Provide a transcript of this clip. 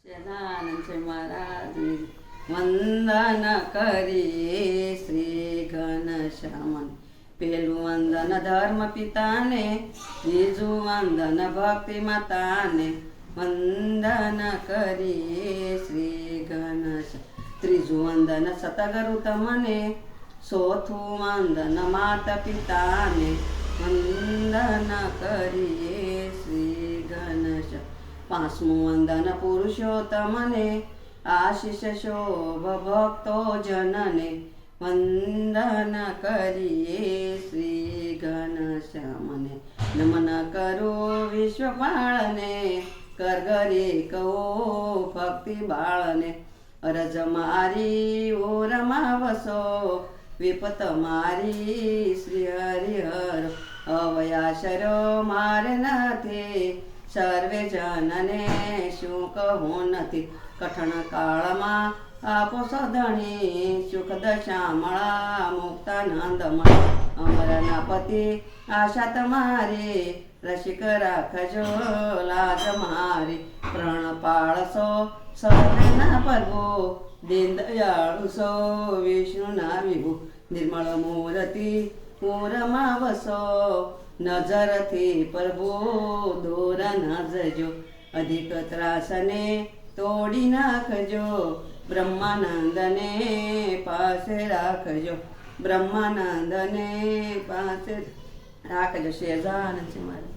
સચ્ચિદાનંદ છે મહારાજની વંદન કરીએ શ્રી ઘનશ્યામન. પેલું વંદન ધર્મ પિતાને, બીજું વંદન ભક્તિ માતાને વંદન કરીએ શ્રી ઘનશ્યામ. ત્રીજું વંદન સતગુરુ તમને, ચોથું વંદન માતા પિતાને વંદન કરીએ શ્રી ઘનશ્યામ. પાંચમું વંદન પુરુષોત્તમને, આશીષ શોભ ભક્તો જનને વંદન કરીએ શ્રી ઘનશ્યામને. નમન કરો વિશ્વપાળને, કરગરે કહો ભક્તિ બાળને. અરજ મારી ઓરમાં વસો, વિપત મારી શ્રી હરિહર. અવયાશરો મારે નથી, સર્વે જનને શું કહું નથી. કઠણ કાળમાં આપો સદણી, સુખ દશામળા મુક્તાનંદ મળે. અમરના પતિ આશા તમારી, રસિક રાખજો લાજ મારી. પ્રણ પાળસો સર્વેના પ્રભુ, દીન દયાળુ સો વિષ્ણુના વિભુ. નિર્મળ મૂર્તિ પૂરમાં વસો, નજરથી પ્રભુ દૂર ન જજો. અધિક ત્રાસને તોડી નાખજો, બ્રહ્માનંદને પાસે રાખજો. બ્રહ્માનંદને પાસે રાખજો. સહેજાનંદ છે મારે.